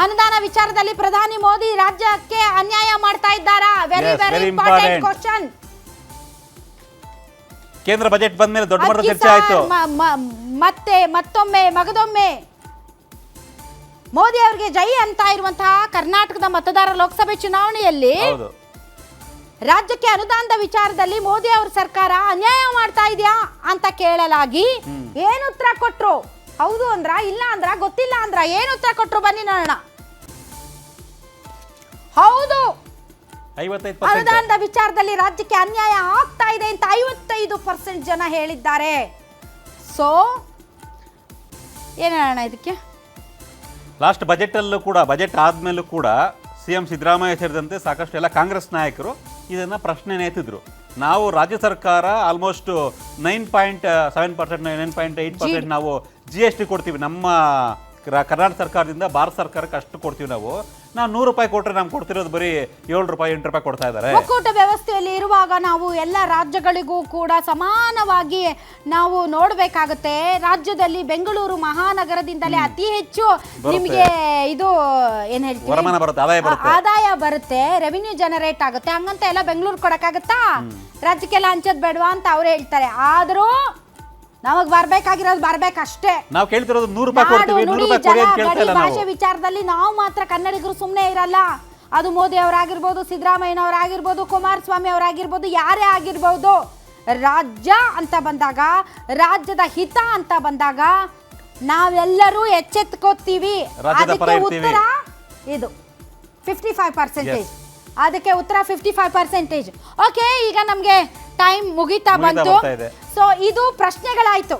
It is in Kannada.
ಅನುದಾನ ವಿಚಾರದಲ್ಲಿ ಪ್ರಧಾನಿ ಮೋದಿ ರಾಜ್ಯಕ್ಕೆ ಅನ್ಯಾಯ ಮಾಡ್ತಾ ಇದ್ದಾರಾ? Very important question. ಕೇಂದ್ರ ಬಜೆಟ್ ಬಂದ ಮೇಲೆ ದೊಡ್ಡ ಮಟ್ಟದ ಚರ್ಚೆ ಆಯ್ತು. ಮತ್ತೊಮ್ಮೆ ಮಗದೊಮ್ಮೆ ಮೋದಿ ಅವರಿಗೆ ಜೈ ಅಂತ ಇರುವಂತಹ ಕರ್ನಾಟಕದ ಮತದಾರ ಲೋಕಸಭೆ ಚುನಾವಣೆಯಲ್ಲಿ ರಾಜ್ಯಕ್ಕೆ ಅನುದಾನದ ವಿಚಾರದಲ್ಲಿ ಮೋದಿ ಅವರ ಸರ್ಕಾರ ಅನ್ಯಾಯ ಮಾಡ್ತಾ ಇದೆಯಾ ಅಂತ ಕೇಳಲಾಗಿ ಏನು ಉತ್ತರ ಕೊಟ್ರು? ಹೌದು ಅಂದ್ರ, ಇಲ್ಲ ಅಂದ್ರ, ಗೊತ್ತಿಲ್ಲ ಅಂದ್ರ, ಏನು ಉತ್ತರ ಕೊಟ್ರು ಬನ್ನಿ ನೋಡೋಣ. ಹೌದು, ಅನುದಾನದ ವಿಚಾರದಲ್ಲಿ ರಾಜ್ಯಕ್ಕೆ ಅನ್ಯಾಯ ಆಗ್ತಾ ಇದೆ ಅಂತ 55% ಜನ ಹೇಳಿದ್ದಾರೆ. ಸೊ ಏನ್ ಹೇಳೋಣ ಇದಕ್ಕೆ? ಲಾಸ್ಟ್ ಬಜೆಟ್ ಅಲ್ಲೂ ಕೂಡ, ಬಜೆಟ್ ಆದ್ಮೇಲೂ ಕೂಡ ಸಿಎಂ ಸಿದ್ದರಾಮಯ್ಯ ಸೇರಿದಂತೆ ಸಾಕಷ್ಟು ಎಲ್ಲ ಕಾಂಗ್ರೆಸ್ ನಾಯಕರು ಇದನ್ನ ಪ್ರಶ್ನೆ ಎತ್ತಿದ್ರು. ನಾವು ರಾಜ್ಯ ಸರ್ಕಾರ ಆಲ್ಮೋಸ್ಟ್ 9.7%, 9.8% ನಾವು GST ಕೊಡ್ತೀವಿ. ನಮ್ಮ ಕರ್ನಾಟಕ ಸರ್ಕಾರದಿಂದ ಭಾರತ ಸರ್ಕಾರಕ್ಕೆ ಅಷ್ಟು ಕೊಡ್ತೀವಿ. ನಾವು 100 ರೂಪಾಯಿ ಕೊಟ್ಟರೆ ನಮ್ಗೆ ಕೊಡ್ತಿರೋದು ಬರೀ 7 ರೂಪಾಯಿ 8 ರೂಪಾಯಿ ಕೊಡ್ತಾ ಇದ್ದಾರೆ. ಒಕ್ಕೂಟ ವ್ಯವಸ್ಥೆಯಲ್ಲಿ ಇರುವಾಗ ನಾವು ಎಲ್ಲ ರಾಜ್ಯಗಳಿಗೂ ಕೂಡ ಸಮಾನವಾಗಿ ನಾವು ನೋಡ್ಬೇಕಾಗುತ್ತೆ. ರಾಜ್ಯದಲ್ಲಿ ಬೆಂಗಳೂರು ಮಹಾನಗರದಿಂದಲೇ ಅತಿ ಹೆಚ್ಚು ನಿಮಗೆ ಇದು ಏನ್ ಹೇಳ್ತೀವಿ, ಆದಾಯ ಬರುತ್ತೆ, ರೆವಿನ್ಯೂ ಜನರೇಟ್ ಆಗುತ್ತೆ. ಹಂಗಂತ ಎಲ್ಲ ಬೆಂಗಳೂರು ಕೊಡಕ್ಕಾಗತ್ತಾ? ರಾಜ್ಯಕ್ಕೆಲ್ಲ ಹಂಚೋದ್ ಬೇಡವಾ ಅಂತ ಅವ್ರು ಹೇಳ್ತಾರೆ. ಆದ್ರೂ ನಮಗ್ ಬರ್ಬೇಕಾಗಿರೋದು ಬರ್ಬೇಕಷ್ಟೇ. ನಾವು ಕೇಳ್ತಿರೋದು 100 ರೂಪಾಯಿ ಕೊಡ್ತೀವಿ, 100 ರೂಪಾಯಿ ಕೊಡಿ ಅಂತ ಕೇಳ್ತಾ ಇಲ್ಲ. ಭಾಷೆ ವಿಚಾರದಲ್ಲಿ ನಾವು ಮಾತ್ರ ಕನ್ನಡಿಗರು ಸುಮ್ಮನೆ ಇರಲ್ಲ. ಅದು ಮೋದಿ ಅವರಾಗಿರ್ಬೋದು, ಸಿದ್ದರಾಮಯ್ಯನವರಾಗಿರ್ಬೋದು, ಕುಮಾರಸ್ವಾಮಿ ಅವರಾಗಿರ್ಬೋದು, ಯಾರೇ ಆಗಿರ್ಬೋದು, ರಾಜ್ಯ ಅಂತ ಬಂದಾಗ, ರಾಜ್ಯದ ಹಿತ ಅಂತ ಬಂದಾಗ ನಾವೆಲ್ಲರೂ ಎಚ್ಚೆತ್ಕೋತೀವಿ. ಅದಕ್ಕೆ ಉತ್ತರ ಇದು 55%. ಅದಕ್ಕೆ ಉತ್ತರ 55%. ಓಕೆ, ಈಗ ನಮ್ಗೆ ಟೈಮ್ ಮುಗಿತಾ ಬಂತು. ಸೊ ಇದು ಪ್ರಶ್ನೆಗಳಾಯ್ತು.